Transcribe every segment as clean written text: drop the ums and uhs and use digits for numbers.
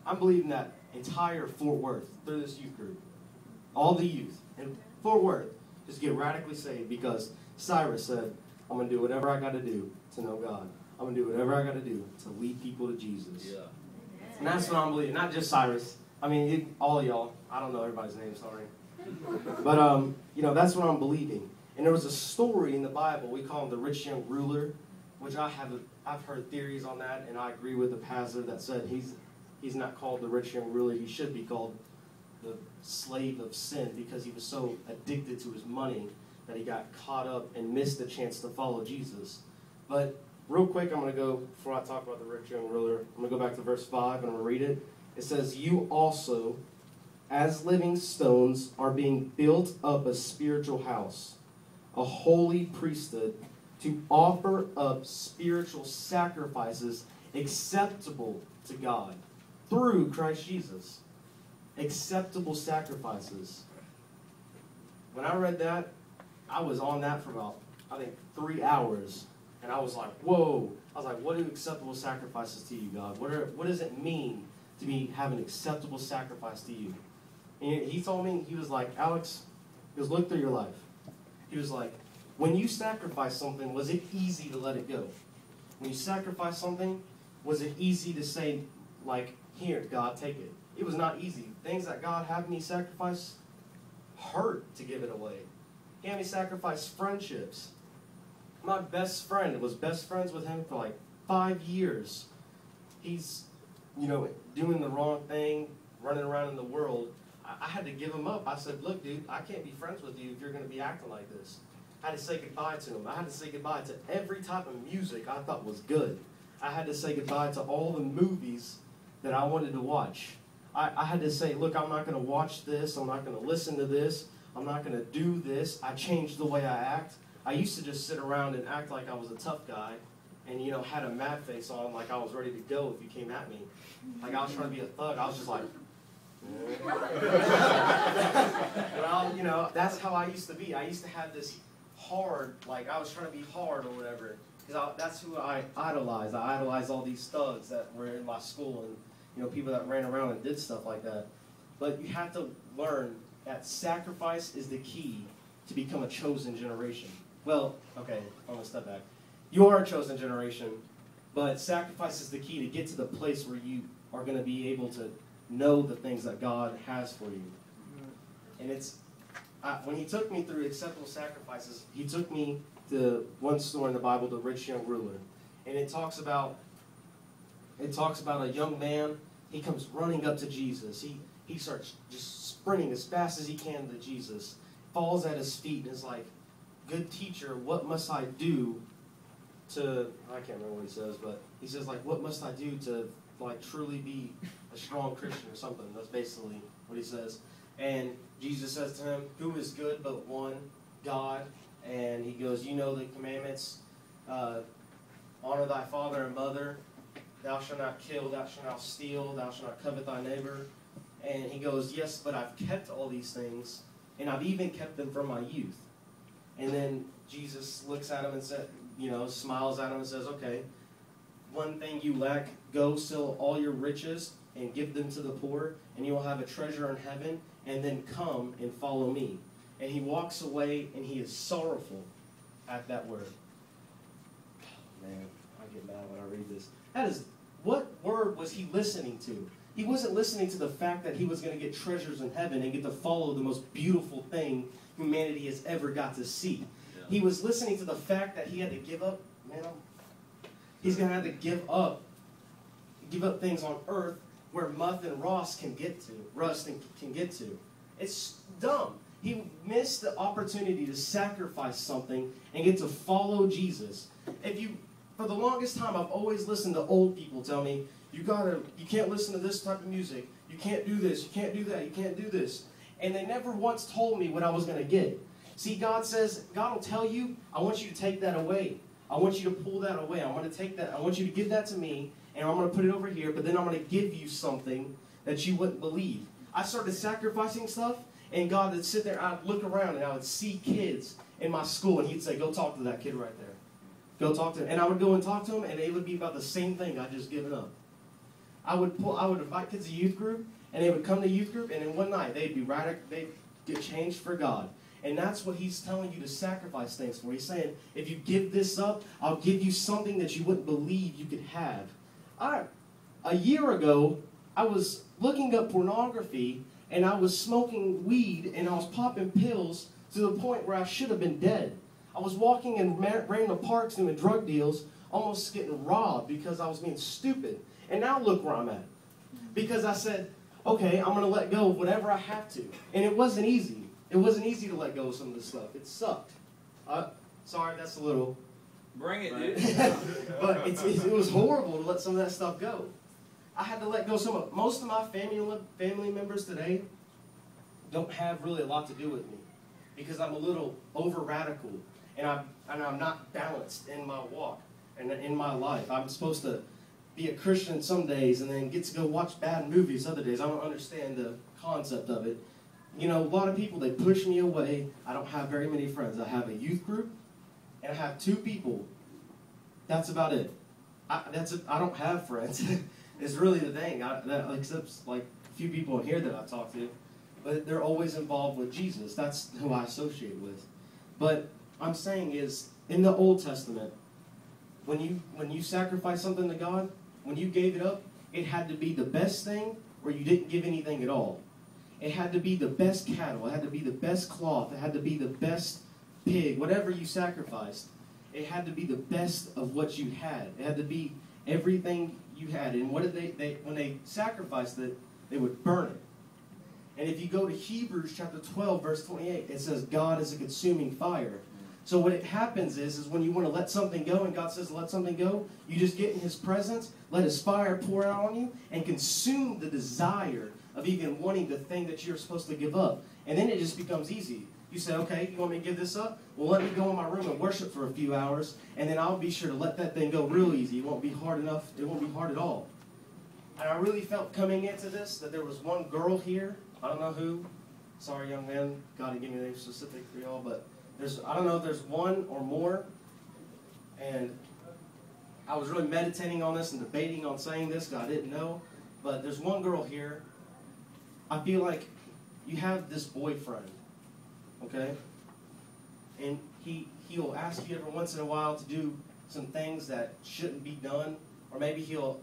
I'm believing that entire Fort Worth, through this youth group, all the youth in Fort Worth, just get radically saved because Cyrus said, I'm going to do whatever I got to do to know God. I'm going to do whatever I got to do to lead people to Jesus. Yeah. And that's what I'm believing. Not just Cyrus. I mean, all of y'all. I don't know everybody's name, sorry. But, that's what I'm believing. And there was a story in the Bible. We call him the rich young ruler, which I've heard theories on that, and I agree with the pastor that said he's not called the rich young ruler. He should be called the slave of sin because he was so addicted to his money that he got caught up and missed the chance to follow Jesus. But real quick, I'm going to go, before I talk about the rich young ruler, I'm going to go back to verse 5 and I'm going to read it. It says, you also, as living stones, are being built up a spiritual house, a holy priesthood, to offer up spiritual sacrifices acceptable to God through Christ Jesus. Acceptable sacrifices. When I read that, I was on that for about, 3 hours. And I was like, whoa. I was like, what do acceptable sacrifices to you, God? What does it mean to have an acceptable sacrifice to you? And he told me, he was like, Alex, he goes, look through your life. He was like, when you sacrifice something, was it easy to let it go? When you sacrifice something, was it easy to say, like, here, God, take it? It was not easy. Things that God had me sacrifice hurt to give it away. He had me sacrifice friendships. My best friend was best friends with him for like 5 years. He's, doing the wrong thing, running around in the world. I had to give him up. I said, look, dude, I can't be friends with you if you're going to be acting like this. I had to say goodbye to him. I had to say goodbye to every type of music I thought was good. I had to say goodbye to all the movies that I wanted to watch. I had to say, look, I'm not going to watch this. I'm not going to listen to this. I'm not going to do this. I changed the way I act. I used to just sit around and act like I was a tough guy and, had a mad face on like I was ready to go if you came at me. Like I was trying to be a thug. I was just like, well, that's how I used to be. I used to have this hard, like I was trying to be hard or whatever. Because that's who I idolized. I idolized all these thugs that were in my school and, people that ran around and did stuff like that. But you have to learn that sacrifice is the key to become a chosen generation. Well, okay, I'm going to step back. You are a chosen generation, but sacrifice is the key to get to the place where you are going to be able to know the things that God has for you. And when he took me through acceptable sacrifices, he took me to one story in the Bible, the rich young ruler. And it talks about a young man. He comes running up to Jesus. He starts just sprinting as fast as he can to Jesus, falls at his feet, and is like, good teacher, what must I do to, I can't remember what he says, but he says, like, what must I do to, like, truly be a strong Christian or something? That's basically what he says. And Jesus says to him, who is good but one, God? And he goes, you know the commandments, honor thy father and mother, thou shalt not kill, thou shalt not steal, thou shalt not covet thy neighbor. And he goes, yes, but I've kept all these things, and I've even kept them from my youth. And then Jesus looks at him and says, smiles at him and says, okay, one thing you lack, go sell all your riches and give them to the poor, and you will have a treasure in heaven, and then come and follow me. And he walks away, and he is sorrowful at that word. Oh, man, I get mad when I read this. What word was he listening to? He wasn't listening to the fact that he was going to get treasures in heaven and get to follow the most beautiful thing humanity has ever got to see. Yeah. He was listening to the fact that he had to give up. Man, he's going to have to give up things on earth where rust and can get to. It's dumb. He missed the opportunity to sacrifice something and get to follow Jesus. For the longest time, I've always listened to old people tell me, you can't listen to this type of music. You can't do this. You can't do that. You can't do this. And they never once told me what I was going to get. See, God will tell you, I want you to take that away. I want you to pull that away. I want to take that. I want you to give that to me, and I'm going to put it over here, but then I'm going to give you something that you wouldn't believe. I started sacrificing stuff, and God would sit there, I'd look around, and I would see kids in my school, and he'd say, go talk to that kid right there. Go talk to him. And I would go and talk to him, and it would be about the same thing I'd just given up. I would invite kids to youth group, and they would come to youth group, and in one night they'd get changed for God. And that's what he's telling you to sacrifice things for. He's saying, if you give this up, I'll give you something that you wouldn't believe you could have. A year ago, I was looking up pornography, and I was smoking weed, and I was popping pills to the point where I should have been dead. I was walking in random parks doing drug deals, almost getting robbed because I was being stupid. And now look where I'm at. Because I said, okay, I'm going to let go of whatever I have to. And it wasn't easy. It wasn't easy to let go of some of this stuff. It sucked. Sorry, that's a little... Bring it, right? dude. But it was horrible to let some of that stuff go. I had to let go of most of my family members today don't have really a lot to do with me. Because I'm a little over-radical. And I'm not balanced in my walk and in my life. I'm supposed to be a Christian some days and then get to go watch bad movies other days. I don't understand the concept of it. You know, a lot of people, they push me away. I don't have very many friends. I have a youth group, and I have 2 people. That's about it. I don't have friends. It's really the thing. Except like a few people in here that I talk to. But they're always involved with Jesus. That's who I associate with. But I'm saying is, in the Old Testament, when you sacrifice something to God, when you gave it up, it had to be the best thing, or you didn't give anything at all. It had to be the best cattle. It had to be the best cloth. It had to be the best pig. Whatever you sacrificed, it had to be the best of what you had. It had to be everything you had. And what did they when they sacrificed it, they would burn it. And if you go to Hebrews chapter 12, verse 28, it says God is a consuming fire. So what it happens is when you want to let something go, and God says let something go, you just get in His presence, let His fire pour out on you, and consume the desire of even wanting the thing that you're supposed to give up. And then it just becomes easy. You say, okay, you want me to give this up? Well, let me go in my room and worship for a few hours, and then I'll be sure to let that thing go real easy. It won't be hard enough. It won't be hard at all. And I really felt coming into this that there was one girl here. I don't know who. Sorry, young man. God didn't give me anything specific for y'all, but I don't know if there's one or more. And I was really meditating on this and debating on saying this because I didn't know. But there's one girl here. I feel like you have this boyfriend, okay? And he'll ask you every once in a while to do some things that shouldn't be done. Or maybe he'll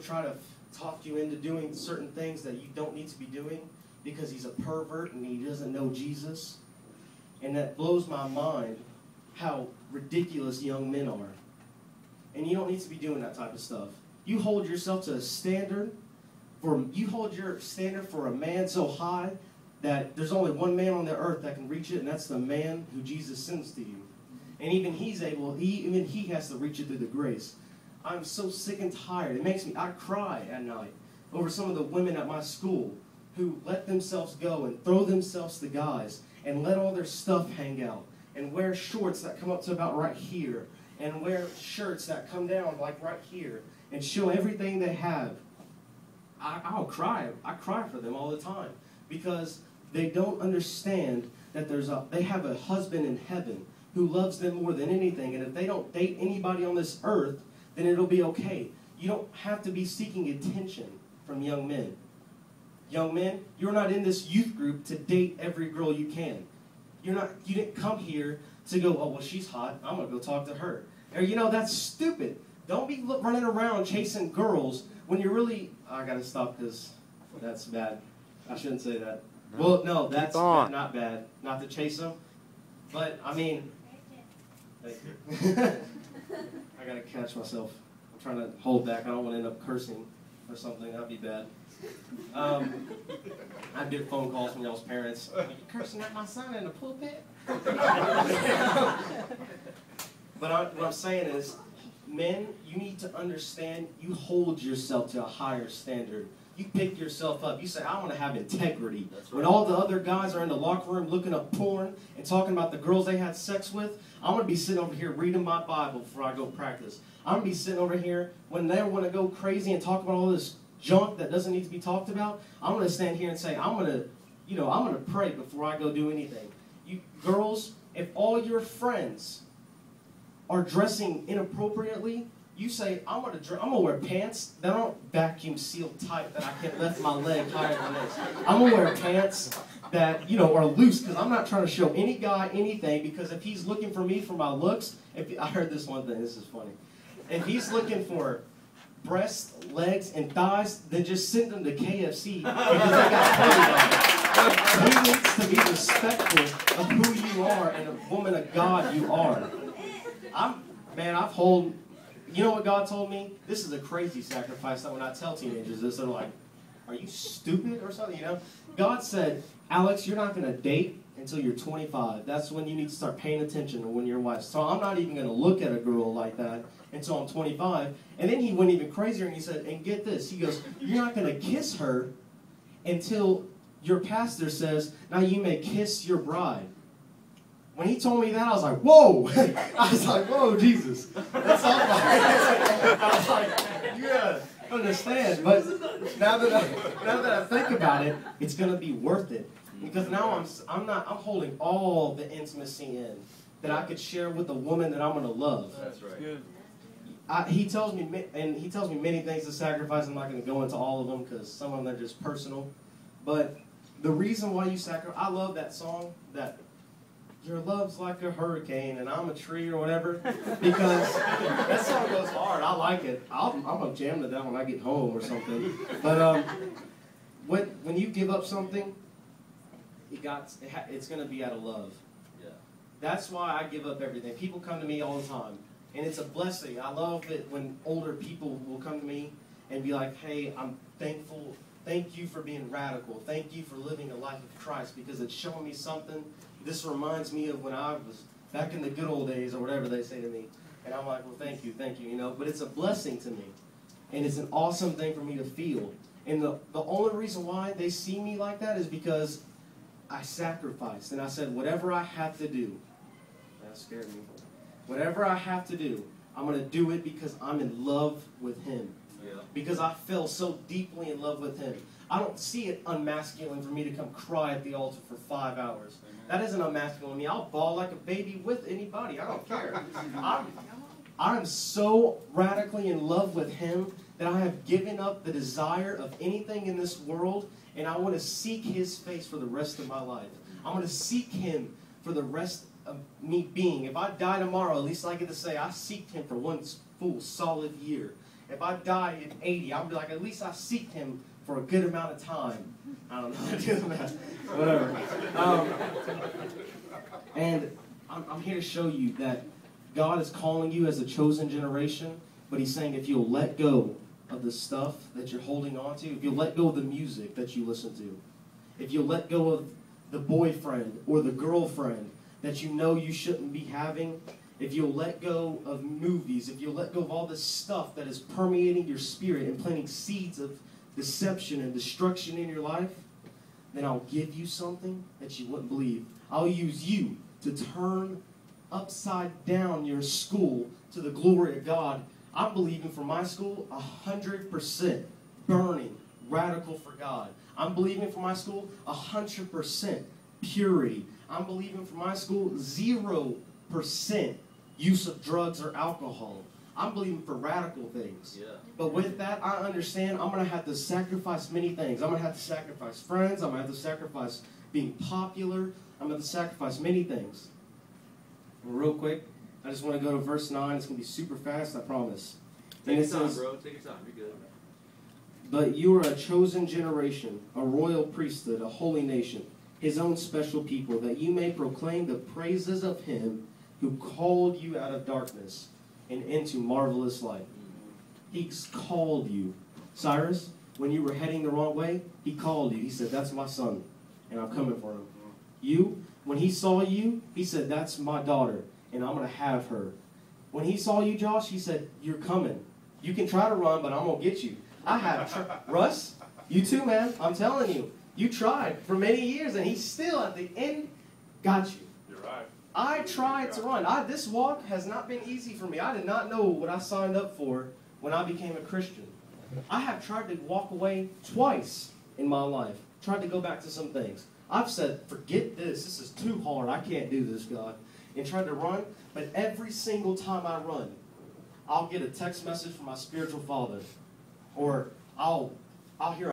try to talk you into doing certain things that you don't need to be doing because he's a pervert and he doesn't know Jesus. And that blows my mind how ridiculous young men are. And you don't need to be doing that type of stuff. You hold yourself to a standard. You hold your standard for a man so high that there's only one man on the earth that can reach it, and that's the man who Jesus sends to you. And even he has to reach it through the grace. I'm so sick and tired. It makes me, I cry at night over some of the women at my school who let themselves go and throw themselves to guys and let all their stuff hang out and wear shorts that come up to about right here and wear shirts that come down like right here and show everything they have. I'll cry. I cry for them all the time because they don't understand that they have a husband in heaven who loves them more than anything, and if they don't date anybody on this earth, then it'll be okay. You don't have to be seeking attention from young men. Young men, you're not in this youth group to date every girl you can. You didn't come here to go, oh, well, she's hot. I'm going to go talk to her. Or, that's stupid. Don't be running around chasing girls when you're really... I got to stop because that's bad. I shouldn't say that. No. Well, no, that's not bad. Not to chase them. But, I mean... I got to catch myself. I'm trying to hold back. I don't want to end up cursing or something. That'd be bad. I get phone calls from y'all's parents. Are you cursing at my son in the pulpit? But what I'm saying is, men, you need to understand you hold yourself to a higher standard. You pick yourself up. You say, I want to have integrity. Right. When all the other guys are in the locker room looking up porn and talking about the girls they had sex with, I'm going to be sitting over here reading my Bible before I go practice. I'm going to be sitting over here when they want to go crazy and talk about all this junk that doesn't need to be talked about. I'm going to stand here and say, I'm going to pray before I go do anything. You girls, if all your friends are dressing inappropriately, You say, I'm gonna wear pants that aren't vacuum sealed tight that I can lift my leg higher than this. I'm gonna wear pants that, you know, are loose because I'm not trying to show any guy anything, because if he's looking for me for my looks, I heard this one thing, this is funny. If he's looking for breasts, legs, and thighs, then just send them to KFC because they got plenty of them. He needs to be respectful of who you are and a woman of God you are. You know what God told me? This is a crazy sacrifice that when I tell teenagers this, they're like, are you stupid or something? You know? God said, Alex, you're not going to date until you're 25. That's when you need to start paying attention to when you're wife. So I'm not even going to look at a girl like that until I'm 25. And then he went even crazier and he said, and get this, he goes, you're not going to kiss her until your pastor says, now you may kiss your bride. When he told me that, I was like, whoa! I was like, whoa, Jesus. That's all right. I was like, you gotta understand. But now that I think about it, it's gonna be worth it. Because now I'm holding all the intimacy in that I could share with the woman that I'm gonna love. That's right. He tells me many things to sacrifice. I'm not gonna go into all of them because some of them are just personal. But the reason why you sacrifice, I love that song that. Your love's like a hurricane and I'm a tree or whatever, because that song goes hard. I like it. I'm going to jam to that when I get home or something. But when you give up something, it's going to be out of love. Yeah. That's why I give up everything. People come to me all the time, and it's a blessing. I love it when older people will come to me and be like, hey, I'm thankful. Thank you for being radical. Thank you for living a life of Christ, because it's showing me something. This reminds me of when I was back in the good old days, or whatever they say to me. And I'm like, well, thank you, you know. But it's a blessing to me. And it's an awesome thing for me to feel. And the only reason why they see me like that is because I sacrificed. And I said, whatever I have to do, that scared me. Whatever I have to do, I'm going to do it because I'm in love with Him. Yeah. Because I fell so deeply in love with Him. I don't see it unmasculine for me to come cry at the altar for 5 hours. That isn't unmasculine to me. I'll bawl like a baby with anybody. I don't care. I'm so radically in love with Him that I have given up the desire of anything in this world, and I want to seek His face for the rest of my life. I want to seek Him for the rest of me being. If I die tomorrow, at least I get to say I seeked Him for one full solid year. If I die at 80, I'll be like, at least I seeked Him for a good amount of time. I don't know how to do that. Whatever. And I'm here to show you that God is calling you as a chosen generation, but He's saying if you'll let go of the stuff that you're holding on to, if you'll let go of the music that you listen to, if you'll let go of the boyfriend or the girlfriend that you know you shouldn't be having, if you'll let go of movies, if you'll let go of all this stuff that is permeating your spirit and planting seeds of deception and destruction in your life, then I'll give you something that you wouldn't believe. I'll use you to turn upside down your school to the glory of God. I'm believing for my school 100% burning, radical for God. I'm believing for my school 100% purity. I'm believing for my school 0% use of drugs or alcohol. I'm believing for radical things. Yeah. But with that, I understand I'm going to have to sacrifice many things. I'm going to have to sacrifice friends. I'm going to have to sacrifice being popular. I'm going to sacrifice many things. And real quick, I just want to go to verse 9. It's going to be super fast, I promise. Take your time, bro. Take your time. You're good. But you are a chosen generation, a royal priesthood, a holy nation, His own special people, that you may proclaim the praises of Him who called you out of darkness and into marvelous light. He's called you. Cyrus, when you were heading the wrong way, He called you. He said, that's my son, and I'm coming for him. You, when He saw you, He said, that's my daughter, and I'm going to have her. When He saw you, Josh, He said, you're coming. You can try to run, but I'm going to get you. I have. Russ, you too, man. I'm telling you. You tried for many years, and He still, at the end, got you. You're right. I tried to run. This walk has not been easy for me. I did not know what I signed up for when I became a Christian. I have tried to walk away twice in my life. Tried to go back to some things. I've said, forget this. This is too hard. I can't do this, God. And tried to run. But every single time I run, I'll get a text message from my spiritual father, or I'll hear